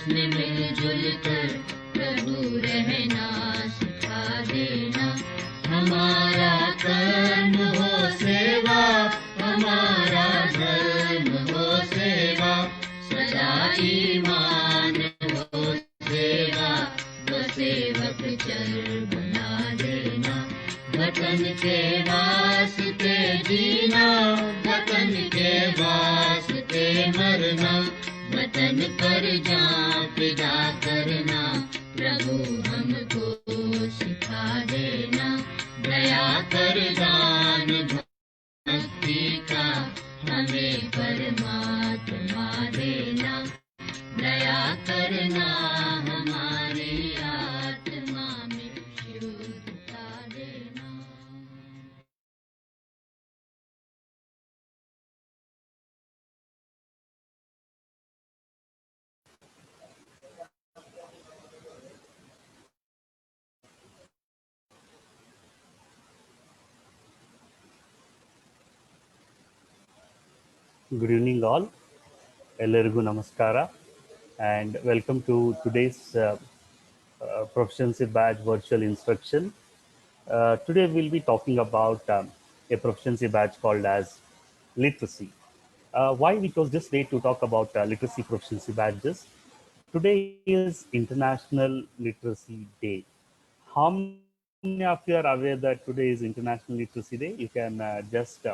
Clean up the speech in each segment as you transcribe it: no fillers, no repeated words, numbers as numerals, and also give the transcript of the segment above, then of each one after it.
उसमें मिलजुल कर प्रभु रहना सिखा देना। हमारा कर्म हो सेवा, हमारा धर्म हो सेवा, सदा ईमान हो सेवा, वो सेवक चर बना देना। वतन के वास्ते जीना, वतन के वास्ते मरना, वतन पर जान फिदा करना, प्रभु हमको सिखा देना। दया कर दान भक्ति का हमें परमात्मा देना, दया करना हमारी आत्मा में शुद्धता देना। Good evening, all. Ellergu Namaskara, and welcome to today's Proficiency Badge virtual instruction. Today, we'll be talking about a proficiency badge called as literacy. Why we chose this day to talk about literacy proficiency badges? Today is International Literacy Day. How many of you are aware that today is International Literacy Day? You can just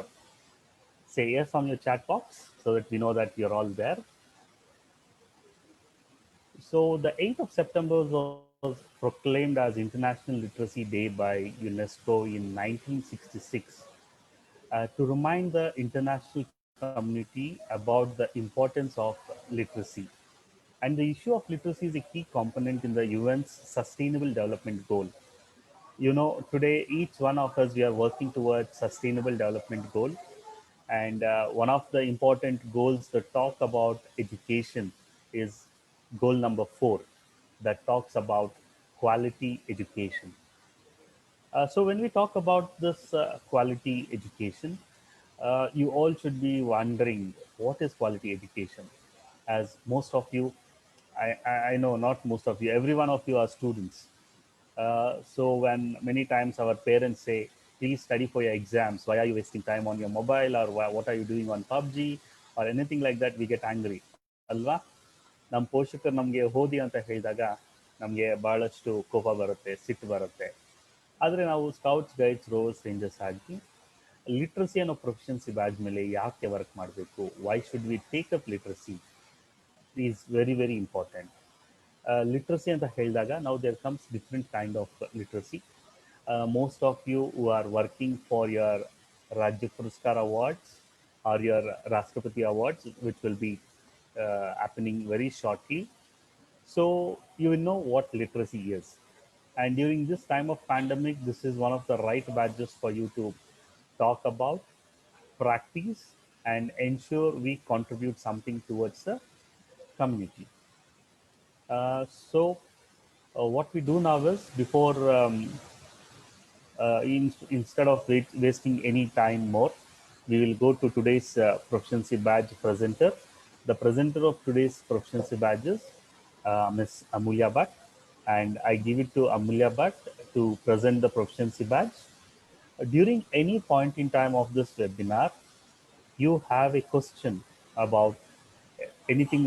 say yes on your chat box so that we know that you're all there. So the 8th of September was proclaimed as International Literacy Day by UNESCO in 1966 to remind the international community about the importance of literacy. And the issue of literacy is a key component in the UN's Sustainable Development Goal. You know, today each one of us, we are working towards Sustainable Development Goal. And one of the important goals that talk about education is goal number 4, that talks about quality education. So when we talk about this quality education, you all should be wondering what is quality education. As most of you, I know not most of you, every one of you are students. So when many times our parents say, please study for your exams, why are you wasting time on your mobile, or what are you doing on PUBG or anything like that, we get angry. ಅಲ್ವಾ? ನಮ್ಮ ಪೋಷಕರು ನಮಗೆ ಓದಿ ಅಂತ ಹೇಳಿದಾಗ ನಮಗೆ ಬಹಳಷ್ಟು ಕೋಪ ಬರುತ್ತೆ, ಸಿಟ್ಟು ಬರುತ್ತೆ. ಆದರೆ ನಾವು ಸ್ಕೌಟ್ಸ್ ಗೈಡ್ಸ್ ರೋಸ್ ರೇಂಜರ್ಸ್ ಆಗಿ ಲಿಟ್ರಸಿ ಅನ್ನೋ ಪ್ರೊಫೆಷನ್ಸಿ ಬ್ಯಾಡ್ಜ್ ಮೇಲೆ ಯಾಕೆ ವರ್ಕ್ ಮಾಡಬೇಕು, why should we take up literacy is very very important. Literacy ಅಂತ ಹೇಳಿದಾಗ ನಾವು there comes different kind of literacy. Most of you who are working for your Rajya Puraskar Awards or your Rashtrapati Awards, which will be happening very shortly. So you will know what literacy is. And during this time of pandemic, this is one of the right badges for you to talk about, practice, and ensure we contribute something towards the community. So what we do now is before instead of wasting any time more, we will go to today's proficiency badge presenter. The presenter of today's proficiency badges, Ms. Amulya Bhatt, and I give it to Amulya Bhatt to present the proficiency badge. During any point in time of this webinar, you have a question about anything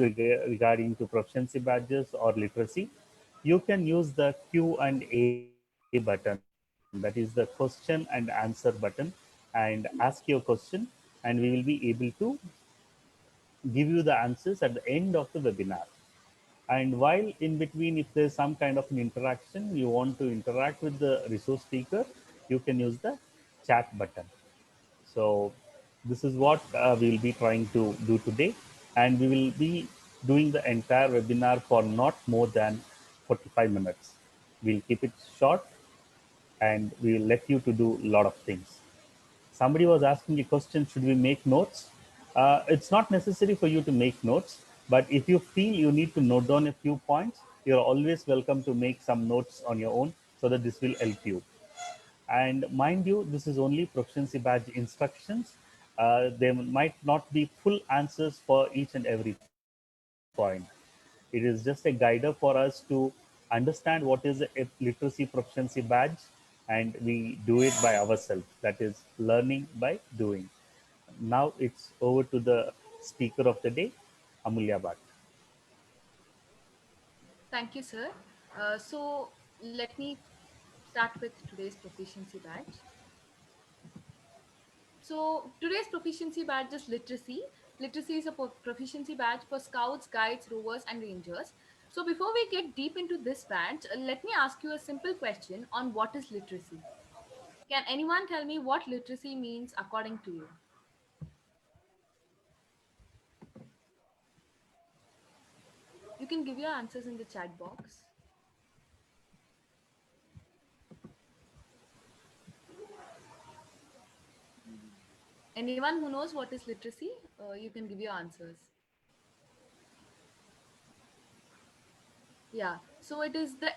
regarding to proficiency badges or literacy, you can use the Q&A button, that is the question and answer button, and ask your question, and we will be able to give you the answers at the end of the webinar. And while in between, if there's some kind of an interaction, you want to interact with the resource speaker, you can use the chat button. So this is what we will be trying to do today, and we will be doing the entire webinar for not more than 45 minutes. We'll keep it short, and we will let you to do a lot of things. Somebody was asking a question, should we make notes? It's not necessary for you to make notes, but if you feel you need to note down a few points, you're always welcome to make some notes on your own so that this will help you. And mind you, this is only proficiency badge instructions. There might not be full answers for each and every point. It is just a guide for us to understand what is a literacy proficiency badge, and we do it by ourselves. That is learning by doing. Now it's over to the speaker of the day, Amulya Bhatt. Thank you, sir. So let me start with today's proficiency badge. So today's proficiency badge is literacy. Literacy is a proficiency badge for scouts, guides, rovers, and rangers. So before we get deep into this badge, let me ask you a simple question on what is literacy. Can anyone tell me what literacy means according to you? You can give your answers in the chat box. Anyone who knows what is literacy, you can give your answers. Yeah, so it is the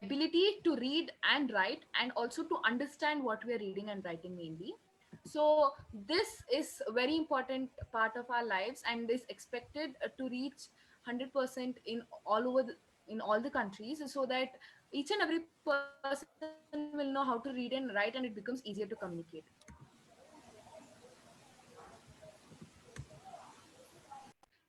ability to read and write and also to understand what we are reading and writing mainly. So this is a very important part of our lives and is expected to reach 100% in all over in all the countries, so that each and every person will know how to read and write and it becomes easier to communicate.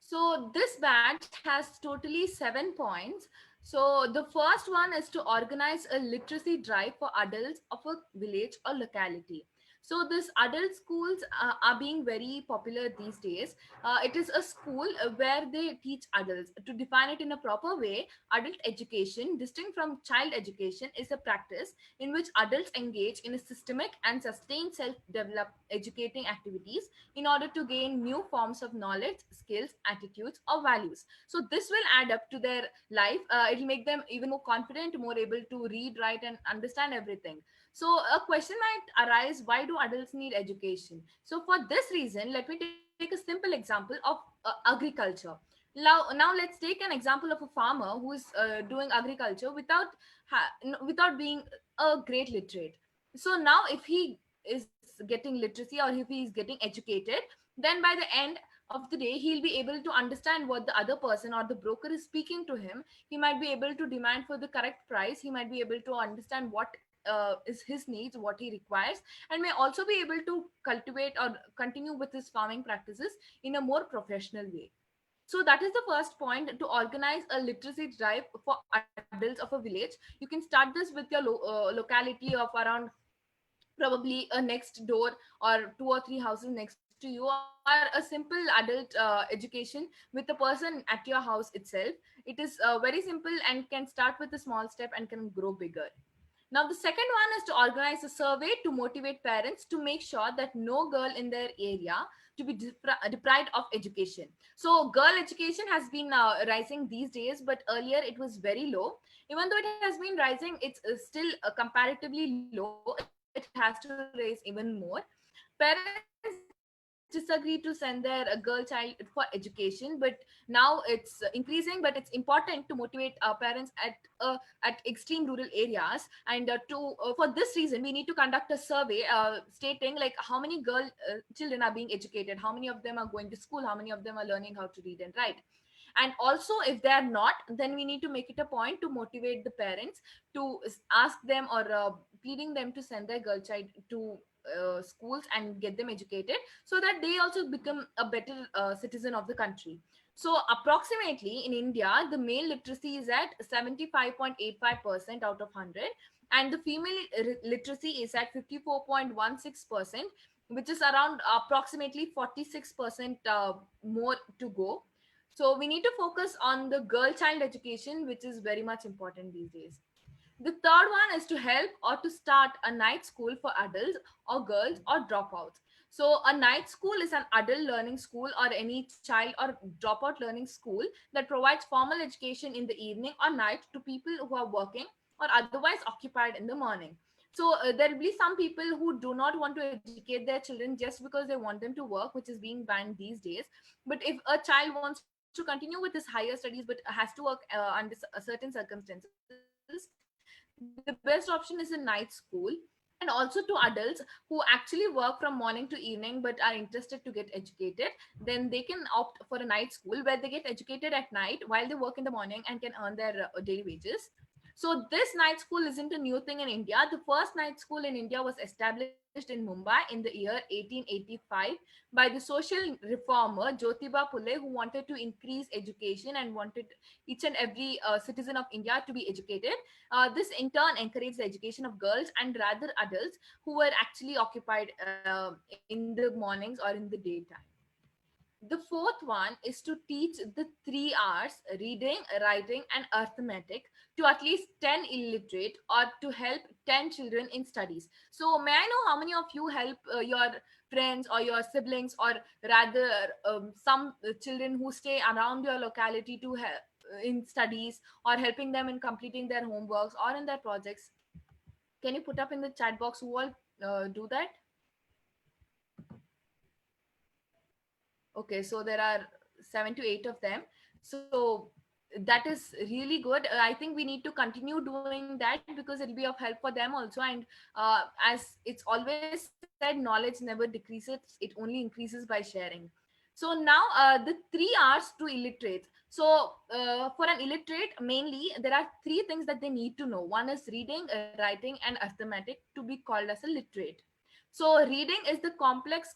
So this badge has totally 7 points. So the first one is to organize a literacy drive for adults of a village or locality. So this adult schools are being very popular these days. It is a school where they teach adults. To define it in a proper way, adult education, distinct from child education, is a practice in which adults engage in a systemic and sustained self-develop educating activities in order to gain new forms of knowledge, skills, attitudes, or values. So this will add up to their life. It will make them even more confident, more able to read, write, and understand everything. So a question might arise: why do adults need education? So for this reason, let me take a simple example of agriculture. Now let's take an example of a farmer who is doing agriculture without being a great literate. So now if he is getting literacy or if he is getting educated, then by the end of the day he'll be able to understand what the other person or the broker is speaking to him. He might be able to demand for the correct price. He might be able to understand what is his needs, what he requires, and may also be able to cultivate or continue with his farming practices in a more professional way. So that is the first point, to organize a literacy drive for adults of a village. You can start this with your locality of around probably a next door or two or three houses next to you, or a simple adult education with the person at your house itself. It is very simple and can start with a small step and can grow bigger. Now, the second one is to organize a survey to motivate parents to make sure that no girl in their area to be deprived of education. So, girl education has been rising these days, but earlier it was very low. Even though it has been rising, it's still comparatively low. It has to raise even more. Parents disagree to send their girl child for education, but now it's increasing. But it's important to motivate parents at extreme rural areas. And for this reason, we need to conduct a survey stating like how many girl children are being educated, how many of them are going to school, how many of them are learning how to read and write. And also if they are not, then we need to make it a point to motivate the parents to ask them or pleading them to send their girl child to schools and get them educated, so that they also become a better citizen of the country. So approximately in India, the male literacy is at 75.85% out of 100, and the female literacy is at 54.16%, which is around approximately 46% more to go. So we need to focus on the girl child education, which is very much important these days. The third one is to help or to start a night school for adults or girls or dropouts. So a night school is an adult learning school or any child or dropout learning school that provides formal education in the evening or night to people who are working or otherwise occupied in the morning. So there will be some people who do not want to educate their children just because they want them to work, which is being banned these days. But if a child wants to continue with his higher studies but has to work under certain circumstances, the best option is a night school. And also to adults who actually work from morning to evening but are interested to get educated, then they can opt for a night school where they get educated at night while they work in the morning and can earn their daily wages. So this night school isn't a new thing in India. The first night school in India was established in Mumbai in the year 1885 by the social reformer Jyotiba Phule, who wanted to increase education and wanted each and every citizen of India to be educated. This in turn encouraged the education of girls and rather adults who were actually occupied in the mornings or in the daytime. The fourth one is to teach the 3 R's: reading, writing, and arithmetic to at least 10 illiterate, or to help 10 children in studies. So, may I know how many of you help your friends or your siblings, or rather some children who stay around your locality to help in studies, or helping them in completing their homeworks or in their projects? Can you put up in the chat box who all do that? Okay, so there are 7 to 8 of them. So that is really good. I think we need to continue doing that because it'll be of help for them also. And as it's always said, knowledge never decreases, it only increases by sharing. So now the 3 R's to illiterate. So for an illiterate, mainly there are three things that they need to know. One is reading, writing, and arithmetic to be called as a literate. So reading is the complex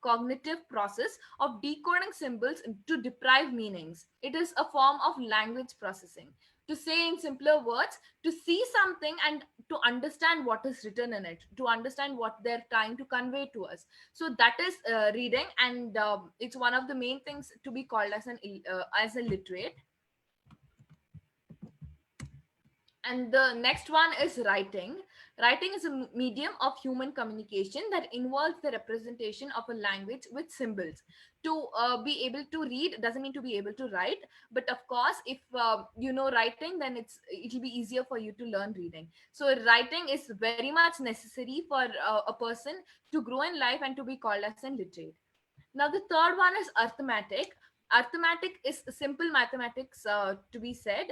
cognitive process of decoding symbols to deprive meanings. It is a form of language processing. To say in simpler words, to see something and to understand what is written in it, to understand what they're trying to convey to us. So that is reading, and it's one of the main things to be called as a literate. And the next one is writing. Writing is a medium of human communication that involves the representation of a language with symbols. To be able to read doesn't mean to be able to write, but of course, if you know writing, then it'll be easier for you to learn reading. So writing is very much necessary for a person to grow in life and to be called as a literate. Now the third one is arithmetic. Arithmetic is simple mathematics, to be said.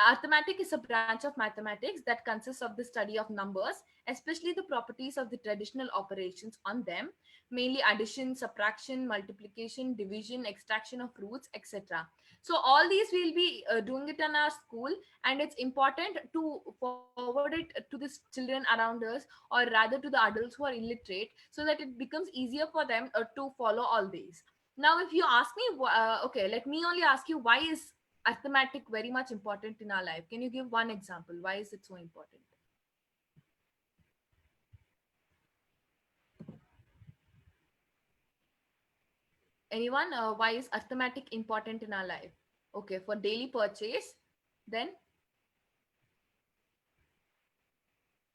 Arithmetic is a branch of mathematics that consists of the study of numbers, especially the properties of the traditional operations on them, mainly addition, subtraction, multiplication, division, extraction of roots, etc. So all these we'll be doing it in our school, and it's important to forward it to the children around us, or rather to the adults who are illiterate, so that it becomes easier for them to follow all these. Now, if you ask me, okay, let me only ask you, why is arithmetic very much important in our life? Can you give one example? Why is it so important? Anyone? Why is arithmetic important in our life? Okay, for daily purchase. Then,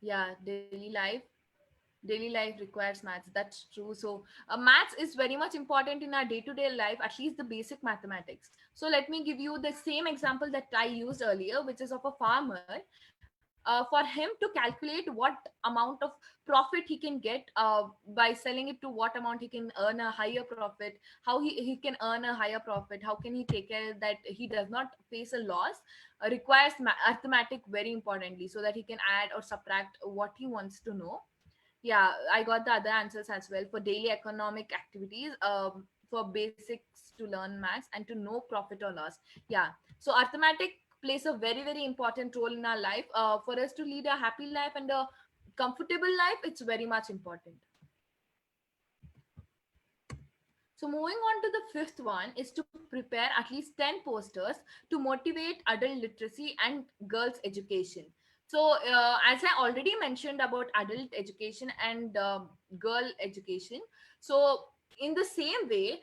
yeah, daily life requires maths. That's true. So maths is very much important in our day-to-day life, at least the basic mathematics. So let me give you the same example that I used earlier, which is of a farmer. For him to calculate what amount of profit he can get by selling it, to what amount he can earn a higher profit, how he can earn a higher profit, how can he take care that he does not face a loss, requires arithmetic very importantly, so that he can add or subtract what he wants to know. Yeah, I got the other answers as well. For daily economic activities, for basics to learn maths, and to know profit or loss. Yeah, so arithmetic plays a very very important role in our life. For us to lead a happy life and a comfortable life, it's very much important. So moving on to the fifth one is to prepare at least 10 posters to motivate adult literacy and girls education. So as I already mentioned about adult education and girl education, so in the same way,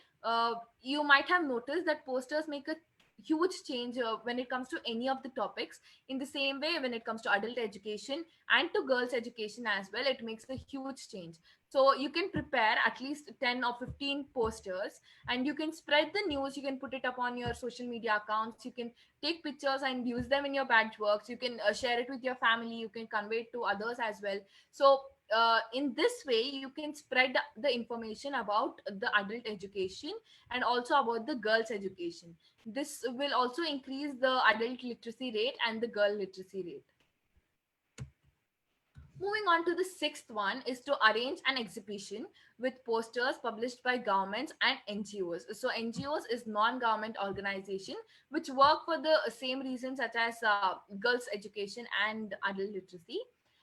you might have noticed that posters make a huge change when it comes to any of the topics. In the same way, when it comes to adult education and to girls education as well, it makes a huge change. So you can prepare at least 10 or 15 posters, and you can spread the news. You can put it up on your social media accounts. You can take pictures and use them in your badge works. You can share it with your family. You can convey it to others as well. So in this way, you can spread the information about the adult education and also about the girls education. This will also increase the adult literacy rate and the girl literacy rate. Moving on to the sixth one is to arrange an exhibition with posters published by governments and NGOs. So NGOs is non-government organization which work for the same reasons such as girls education and adult literacy.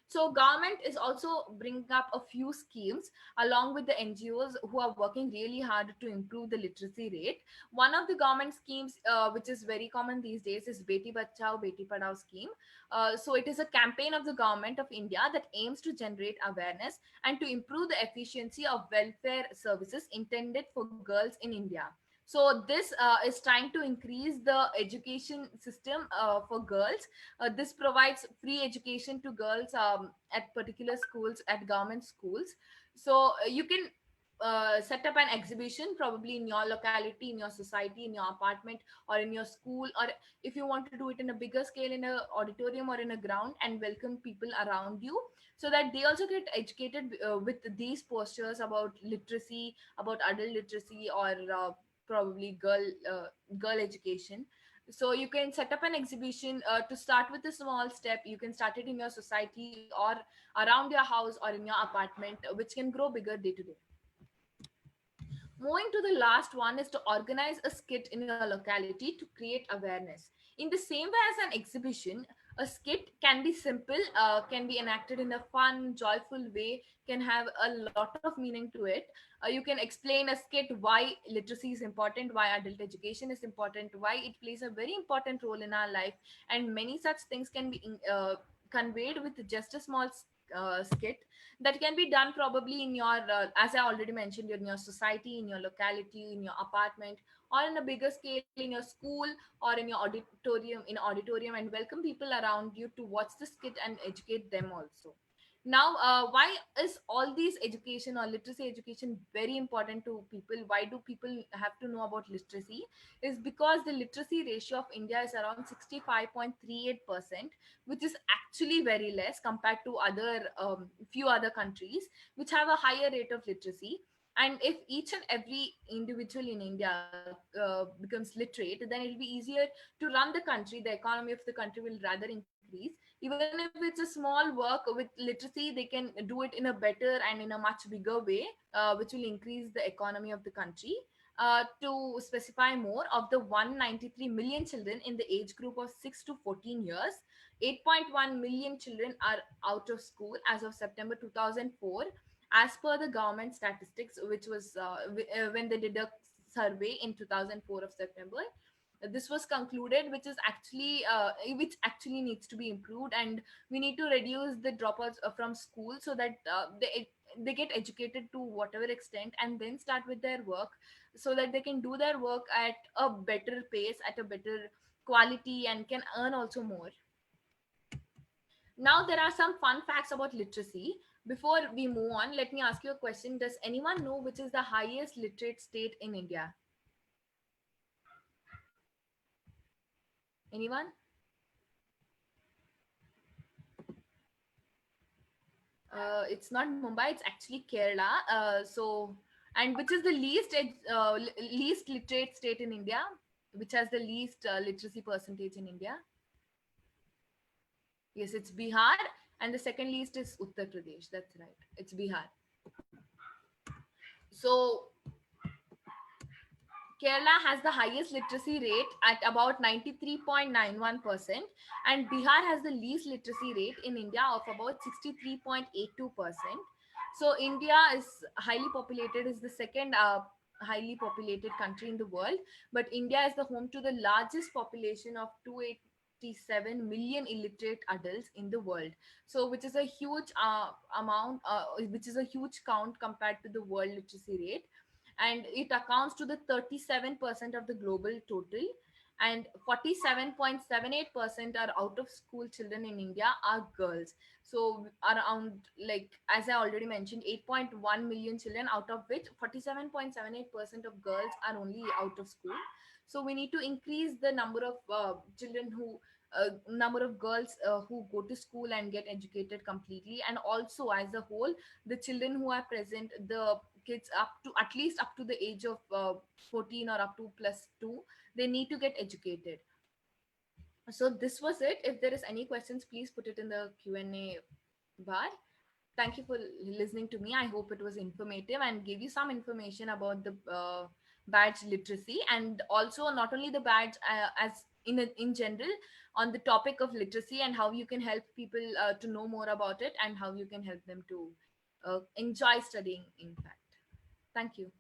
So government is also bringing up a few schemes along with the NGOs who are working really hard to improve the literacy rate. One of the government schemes which is very common these days is Beti Bachao Beti Padhao scheme. So it is a campaign of the government of India that aims to generate awareness and to improve the efficiency of welfare services intended for girls in India. So this is trying to increase the education system for girls. This provides free education to girls at particular schools, at government schools. So you can set up an exhibition probably in your locality, in your society, in your apartment, or in your school, or if you want to do it in a bigger scale in a auditorium or in a ground, and welcome people around you so that they also get educated with these postures about literacy, about adult literacy, or probably girl education. So you can set up an exhibition to start with a small step. You can start it in your society or around your house or in your apartment, which can grow bigger day to day. Moving to the last one is to organize a skit in your locality to create awareness. In the same way as an exhibition, a skit can be simple, can be enacted in a fun, joyful way, can have a lot of meaning to it. You can explain a skit why literacy is important, why adult education is important, why it plays a very important role in our life, and many such things can be conveyed with just a small skit that can be done probably in your as I already mentioned, in your society, in your locality, in your apartment, or in a bigger scale in your school or in your auditorium, and welcome people around you to watch the skit and educate them also. Now why is all these education or literacy education very important to people? Why do people have to know about literacy? Is because the literacy ratio of India is around 65.38%, which is actually very less compared to other few other countries which have a higher rate of literacy. And if each and every individual in India becomes literate, then it'll be easier to run the country. The economy of the country will rather increase. Even if it's a small work with literacy, they can do it in a better and in a much bigger way, which will increase the economy of the country. To specify more, of the 193 million children in the age group of 6 to 14 years, 8.1 million children are out of school as of September 2004, as per the government statistics, which was when they did a survey in 2004 of September. This was concluded, which actually needs to be improved, and we need to reduce the dropouts from school so that they get educated to whatever extent and then start with their work, so that they can do their work at a better pace, at a better quality, and can earn also more. Now, there are some fun facts about literacy. Before we move on, let me ask you a question. Does anyone know which is the highest literate state in India? Anyone? It's not Mumbai, it's actually Kerala. And which is the least literate state in India? Which has the least literacy percentage in India? Yes, it's Bihar, and the second least is Uttar Pradesh. That's right, it's Bihar. So Kerala has the highest literacy rate at about 93.91%, and Bihar has the least literacy rate in India of about 63.82%. So India is highly populated, is the second highly populated country in the world, but India is the home to the largest population of 287 million illiterate adults in the world. So which is a huge which is a huge count compared to the world literacy rate, and it accounts to the 37% of the global total, and 47.78% are out of school children in India are girls. So around, like as I already mentioned, 8.1 million children, out of which 47.78% of girls are only out of school. So we need to increase the number of children who number of girls who go to school and get educated completely, and also as a whole the children who are present, the kids up to at least up to the age of 14 or up to plus 2, they need to get educated. So this was it. If there is any questions, please put it in the Q&A But thank you for listening to me. I hope it was informative and gave you some information about the badge literacy, and also not only the badge as in general, on the topic of literacy and how you can help people to know more about it, and how you can help them to enjoy studying, in fact. Thank you.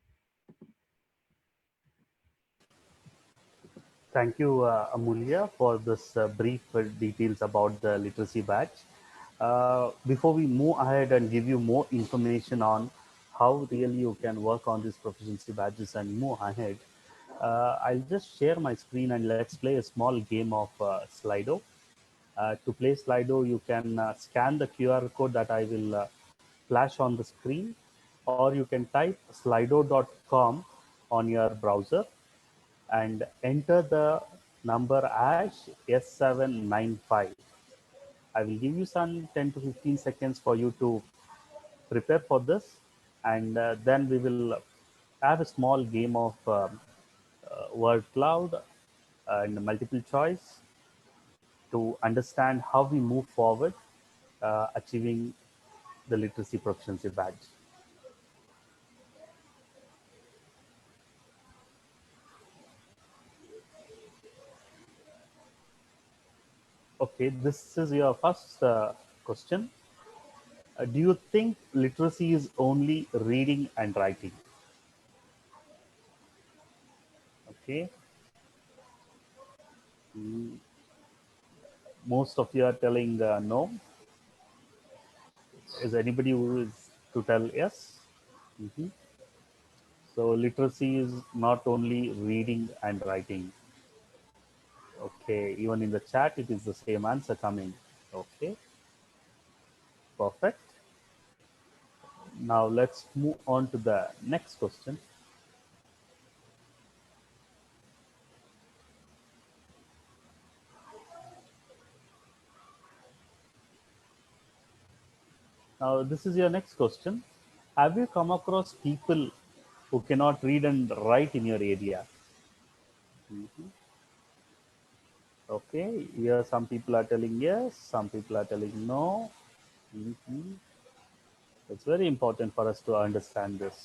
Thank you, Amulya, for this brief details about the literacy badge. Before we move ahead and give you more information on how really you can work on these proficiency badges and move ahead, I'll just share my screen and let's play a small game of Slido. To play Slido, you can scan the QR code that I will flash on the screen, or you can type slido.com on your browser and enter the number as S795. I will give you some 10 to 15 seconds for you to prepare for this, and then we will have a small game of word cloud and multiple choice to understand how we move forward achieving the literacy proficiency badge. Okay, this is your first question. Do you think literacy is only reading and writing? Okay. Mm, most of you are telling no. Is anybody who is to tell yes? Mhm. So literacy is not only reading and writing. Okay, even in the chat, it is the same answer coming. Okay, perfect. Now let's move on to the next question. Now this is your next question. Have you come across people who cannot read and write in your area? Mhm. Okay, here some people are telling yes, some people are telling no. Mhm. It's very important for us to understand this.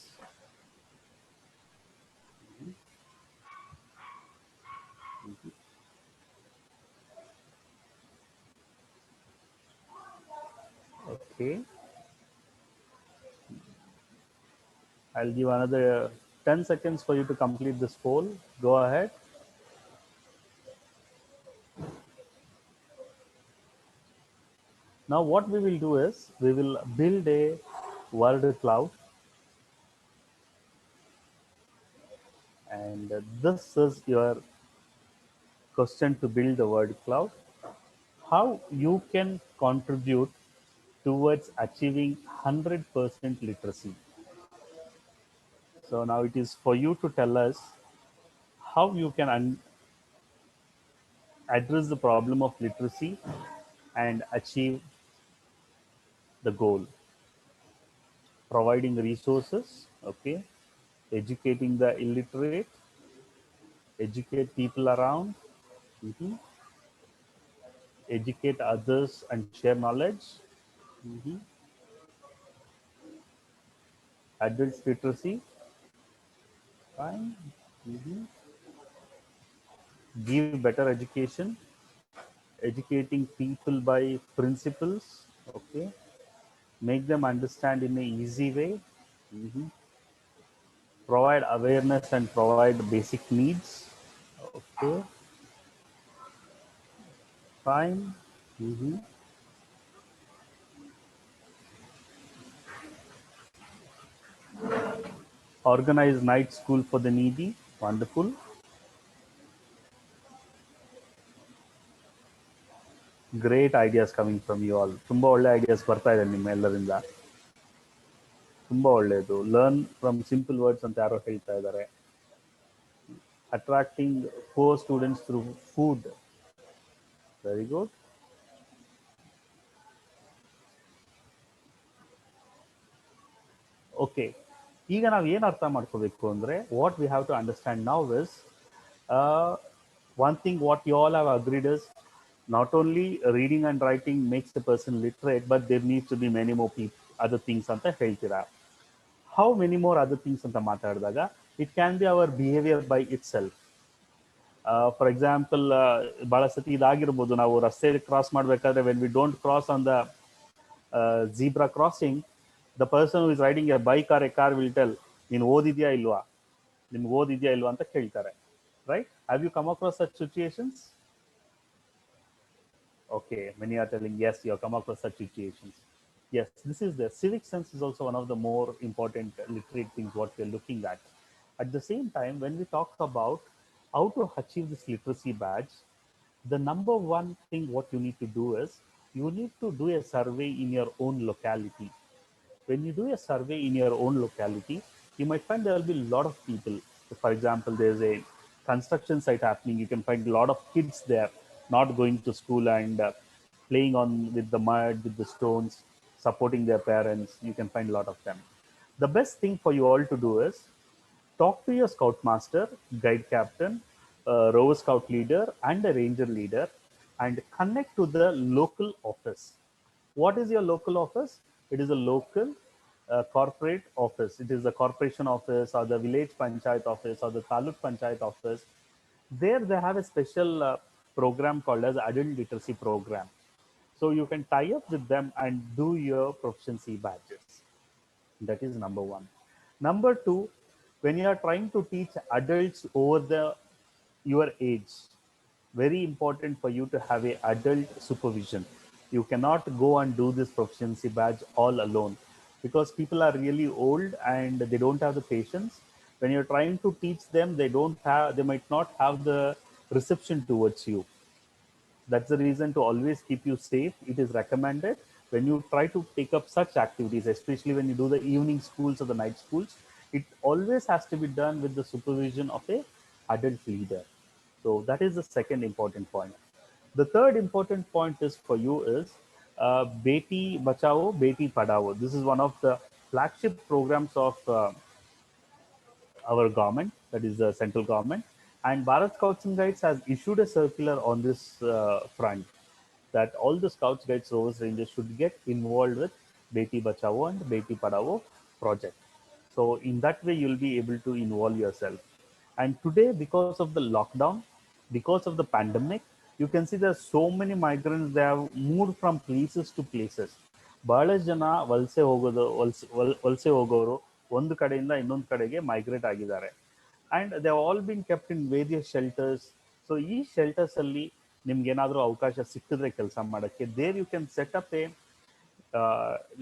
Okay, I'll give another 10 seconds for you to complete this poll. Go ahead. Now, what we will do is we will build a word cloud, and this is your question to build the word cloud. How you can contribute towards achieving 100% literacy. So now it is for you to tell us how you can address the problem of literacy and achieve the goal. Providing resources, okay, educating the illiterate, educate people around, mhm, educate others and share knowledge, mhm, adults literacy, fine, mhm, give better education, educating people by principles, okay, make them understand in an easy way, mhm, provide awareness and provide basic needs, okay, fine, mhm, organize night school for the needy, wonderful. Great ideas coming from you all. ತುಂಬಾ ಒಳ್ಳೆ ideas ಬರ್ತಾ ಇದೆ ನಿಮ್ಮ ಎಲ್ಲರಿಂದ. ತುಂಬಾ ಒಳ್ಳೆಯದು. Learn from simple words ಅಂತ ಯಾರೋ ಹೇಳ್ತಾ ಇದ್ದಾರೆ. Attracting poor students through food. Very good. Okay, ಈಗ ನಾವು ಏನು ಅರ್ಥ ಮಾಡ್ಕೋಬೇಕು ಅಂದರೆ what we have to understand now is one thing what you all have agreed is Not only reading and writing makes a person literate, but there needs to be many more other things ಅಂತ ಹೇಳ್ತೀರಾ. How many more other things ಅಂತ ಮಾತಾಡಿದಾಗ it can be our behavior by itself. For example ಬಹಳ ಸತಿ ಇದಾಗಿರ್ಬೋದು, ನಾವು ರಸ್ತೆ cross ಮಾಡಬೇಕಾದ್ರೆ when we don't cross on the zebra crossing, the person who is riding a bike or a car will tell, ನೀನು ಓದಿದ್ಯಾ ಇಲ್ವಾ, ನಿಮ್ಗೆ ಓದಿದ್ಯಾ ಇಲ್ವಾ ಅಂತ ಕೇಳ್ತಾರೆ. Right? Have you come across such situations? Okay, many are telling yes, you have come across such situations. Yes, this is the civic sense is also one of the more important literate things what we are looking at. At the same time, when we talk about how to achieve this literacy badge, the number one thing what you need to do is you need to do a survey in your own locality. When you do a survey in your own locality, you might find there will be a lot of people. So for example, there's a construction site happening. You can find a lot of kids there, not going to school and playing on with the mud, with the stones, supporting their parents. You can find a lot of them. The best thing for you all to do is talk to your scoutmaster, guide captain, rover scout leader, and a ranger leader, and connect to the local office. What is your local office? It is a local corporate office. It is the corporation office or the village panchayat office or the taluk panchayat office. There they have a special program called as adult literacy program. So you can tie up with them and do your proficiency badges. That is number one. Number two, when you are trying to teach adults over your age, very important for you to have a adult supervision. You cannot go and do this proficiency badge all alone because people are really old and they don't have the patience. When you're trying to teach them, they might not have the reception towards you. That's the reason to always keep you safe. It is recommended when you try to take up such activities, especially when you do the evening schools or the night schools, it always has to be done with the supervision of a adult leader. So that is the second important point. The third important point is for you is Beti Bachao, Beti Padhao. This is one of the flagship programs of our government, that is the central government. And Bharat Scouts and Guides has issued a circular on this front that all the Scouts, Guides, Rovers, Rangers should get involved with Beti Bachao and Beti Padhao project. So in that way, you'll be able to involve yourself. And today, because of the lockdown, because of the pandemic, you can see there's so many migrants, they have moved from places to places. ಬಹಳಷ್ಟು ಜನ ವಲಸೆ ಹೋಗೋರು ಒಂದು ಕಡೆಯಿಂದ ಇನ್ನೊಂದು ಕಡೆಗೆ migrate ಆಗಿದ್ದಾರೆ. And they all been kept in various shelters. So ಈ ಶೆಲ್ಟರ್ಸ್ ಅಲ್ಲಿ ನಿಮ್ಗೆ ಏನಾದರೂ ಅವಕಾಶ ಸಿಕ್ಕಿದ್ರೆ ಕೆಲಸ ಮಾಡಕ್ಕೆ, there you can set up a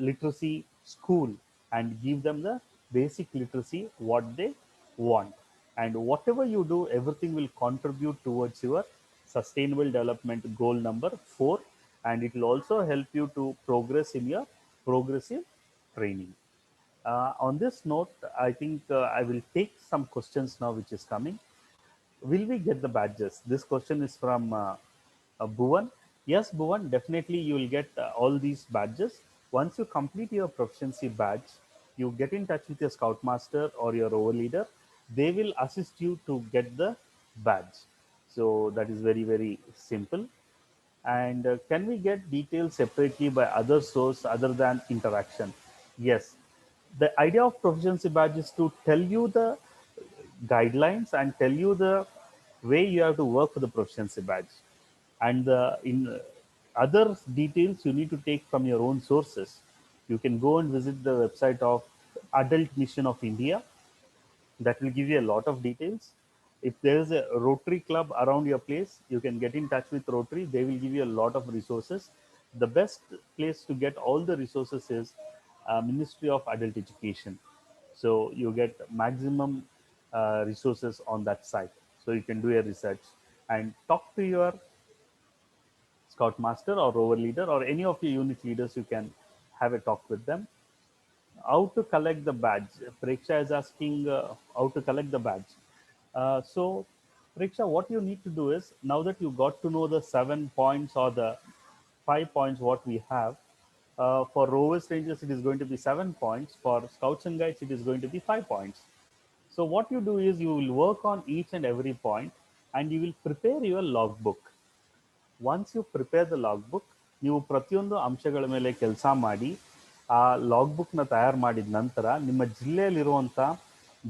literacy school and give them the basic literacy what they want. And whatever you do, everything will contribute towards your sustainable development goal number 4, and it will also help you to progress in your progressive training. On this note, I think I will take some questions now which is coming. Will we get the badges? This question is from Bhuvan. Yes, Bhuvan, definitely you will get all these badges. Once you complete your proficiency badge, you get in touch with your scoutmaster or your rover leader. They will assist you to get the badge. So that is very, very simple. And can we get details separately by other source other than interaction? Yes. The idea of proficiency badge is to tell you the guidelines and tell you the way you have to work for the proficiency badge. And in other details you need to take from your own sources. You can go and visit the website of Adult Mission of India. That will give you a lot of details. If there is a Rotary club around your place, you can get in touch with Rotary. They will give you a lot of resources. The best place to get all the resources is Ministry of Adult Education. So you get maximum resources on that site. So you can do a research and talk to your scoutmaster or rover leader or any of your unit leaders. You can have a talk with them. How to collect the badge? Preksha is asking how to collect the badge. So, Preksha, what you need to do is, now that you got to know the 7 points or the 5 points what we have, for Rovers Rangers it is going to be 7 points. For Scouts and Guides it is going to be 5 points. So what you do is you will work on each and every point and you will prepare your logbook. Once you prepare the logbook, ನೀವು ಪ್ರತಿಯೊಂದು ಅಂಶಗಳ ಮೇಲೆ ಕೆಲಸ ಮಾಡಿ ಆ log ಬುಕ್ನ ತಯಾರು ಮಾಡಿದ ನಂತರ ನಿಮ್ಮ ಜಿಲ್ಲೆಯಲ್ಲಿರುವಂಥ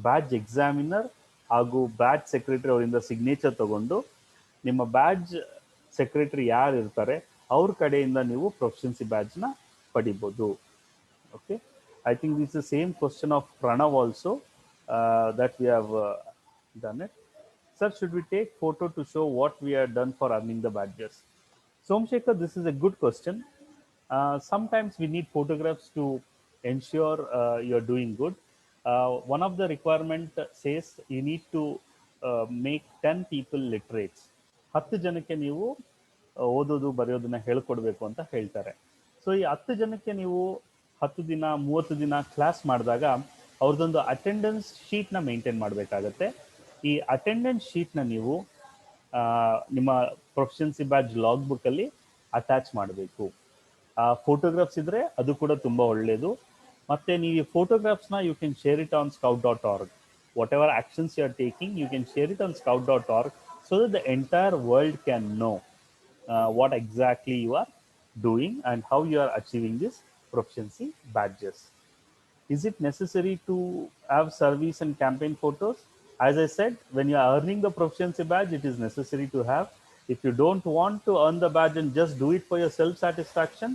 ಬ್ಯಾಡ್ಜ್ ಎಕ್ಸಾಮಿನರ್ ಹಾಗೂ ಬ್ಯಾಡ್ಜ್ ಸೆಕ್ರೆಟರಿ ಅವರಿಂದ ಸಿಗ್ನೇಚರ್ ತಗೊಂಡು ನಿಮ್ಮ ಬ್ಯಾಡ್ಜ್ ಸೆಕ್ರೆಟರಿ ಯಾರು ಇರ್ತಾರೆ ಅವ್ರ ಕಡೆಯಿಂದ ನೀವು ಪ್ರೊಫಿಷಿಯನ್ಸಿ ಬ್ಯಾಡ್ಜ್ನ ಪಡಿಬೋದು. Okay, I think this is the same question of Pranav also that we have done it. Sir, should we take photo to show what we have done for earning the badges? Somshekar, this is a good question. Sometimes we need photographs to ensure you're doing good. One of the requirement says you need to make 10 people literates. 10 ಜನಕ್ಕೆ ನೀವು ಓದೋದು ಬರೆಯೋದನ್ನ ಹೇಳ್ಕೊಡ್ಬೇಕು ಅಂತ ಹೇಳ್ತಾರೆ. So ಈ 10 ಜನಕ್ಕೆ ನೀವು 10 ದಿನ 30 ದಿನ ಕ್ಲಾಸ್ ಮಾಡಿದಾಗ ಅವ್ರದ್ದೊಂದು ಅಟೆಂಡೆನ್ಸ್ ಶೀಟ್ನ ಮೇಂಟೈನ್ ಮಾಡಬೇಕಾಗತ್ತೆ. ಈ ಅಟೆಂಡೆನ್ಸ್ ಶೀಟ್ನ ನೀವು ನಿಮ್ಮ ಪ್ರೊಫಿಷಿಯನ್ಸಿ ಬ್ಯಾಡ್ಜ್ ಲಾಗ್ ಬುಕ್ಕಲ್ಲಿ ಅಟ್ಯಾಚ್ ಮಾಡಬೇಕು. ಫೋಟೋಗ್ರಾಫ್ಸ್ ಇದ್ರೆ ಅದು ಕೂಡ ತುಂಬ ಒಳ್ಳೆಯದು. ಮತ್ತು ನೀವು ಈ ಫೋಟೋಗ್ರಾಫ್ಸ್ನ you can share it on scout.org. Whatever actions you are taking, you can share it on scout.org so that the entire world can know what exactly you are doing and how you are achieving this proficiency badges. Is it necessary to have service and campaign photos? As I said, when you are earning the proficiency badge, it is necessary to have. If you don't want to earn the badge and just do it for your self satisfaction,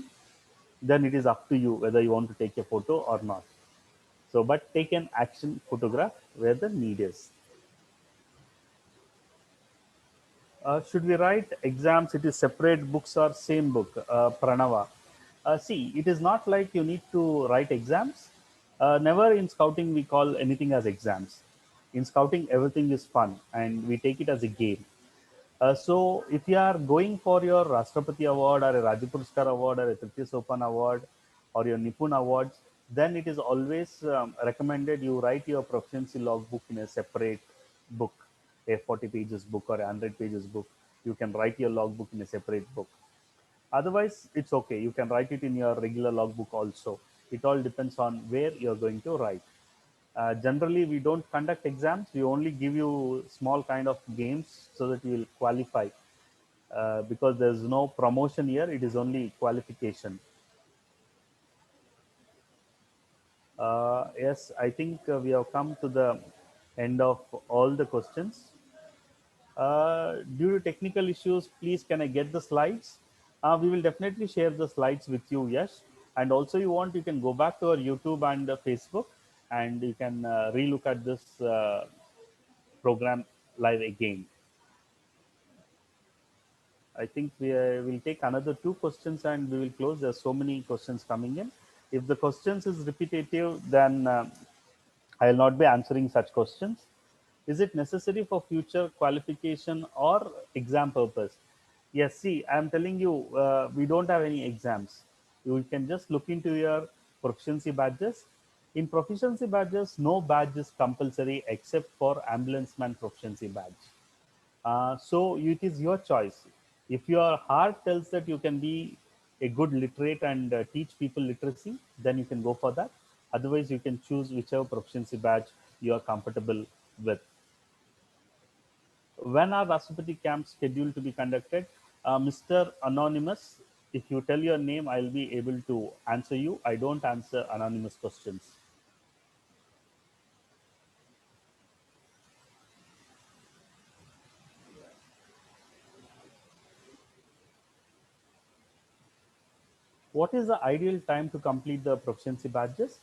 then it is up to you whether you want to take a photo or not. So, but take an action photograph where the need is. Should we write exams? It is separate books or same book? Pranava. See, it is not like you need to write exams. Never in scouting we call anything as exams. In scouting, everything is fun and we take it as a game. So if you are going for your Rashtrapati Award or a Rajya Puraskar Award or a Tritiya Sopan Award or your Nipun Awards, then it is always recommended you write your proficiency logbook in a separate book, a 40 pages book or a 100 pages book. You can write your logbook in a separate book. Otherwise, it's okay. You can write it in your regular logbook also. It all depends on where you're going to write. Generally, we don't conduct exams. We only give you small kind of games so that you will qualify. Because there's no promotion here. It is only qualification. Yes, I think we have come to the end of all the questions. Due to technical issues, please can I get the slides? We will definitely share the slides with you, Yash. And also you want, you can go back to our YouTube and Facebook and you can relook at this program live again. I think we will take another 2 questions and we will close. There are so many questions coming in. If the questions is repetitive, then I will not be answering such questions. Is it necessary for future qualification or exam purpose? Yes, see, I am telling you, we don't have any exams. You can just look into your proficiency badges. In proficiency badges, no badge is compulsory except for ambulance man proficiency badge. So it is your choice. If your heart tells that you can be a good literate and teach people literacy, then you can go for that. Otherwise, you can choose whichever proficiency badge you are comfortable with. When are Rashtrapati camps scheduled to be conducted? Mr. Anonymous, if you tell your name, I'll be able to answer you. I don't answer anonymous questions. What is the ideal time to complete the proficiency badges?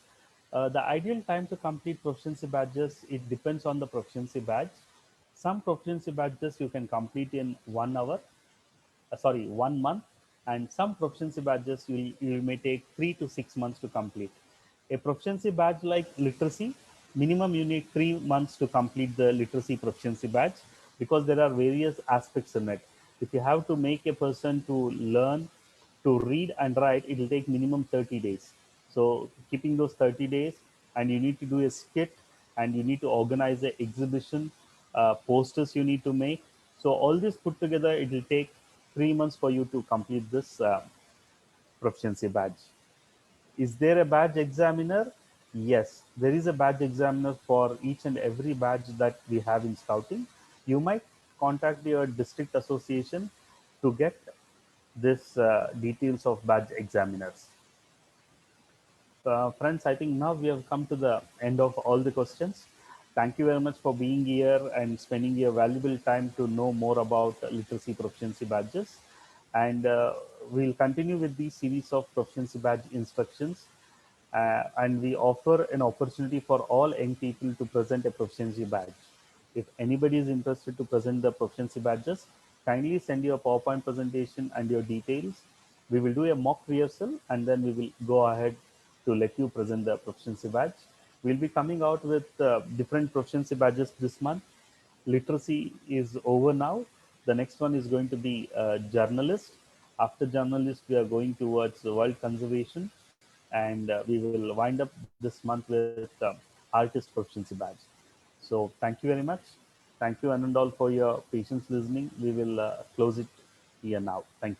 The ideal time to complete proficiency badges, it depends on the proficiency badge. Some proficiency badges you can complete in 1 hour, 1 month, and some proficiency badges you may take 3 to 6 months to complete. A proficiency badge like literacy, minimum you need 3 months to complete the literacy proficiency badge because there are various aspects in it. If you have to make a person to learn to read and write, it will take minimum 30 days. So keeping those 30 days, and you need to do a skit and you need to organize an exhibition, posters you need to make. So all this put together, it will take 3 months for you to complete this proficiency badge. Is there a badge examiner? Yes, there is a badge examiner for each and every badge that we have in scouting. You might contact your district association to get this details of badge examiners. Friends, I think now we have come to the end of all the questions. Thank you very much for being here and spending your valuable time to know more about literacy proficiency badges. And we'll continue with these series of proficiency badge instructions. And we offer an opportunity for all young people to present a proficiency badge. If anybody is interested to present the proficiency badges, kindly send your PowerPoint presentation and your details. We will do a mock rehearsal and then we will go ahead to let you present the proficiency badge. We'll be coming out with different proficiency badges this month. Literacy is over now. The next one is going to be journalist. After journalist, we are going towards world conservation, and we will wind up this month with artist proficiency badge. So thank you very much. Thank you, Anandal, for your patience listening. We will close it here now. Thank you.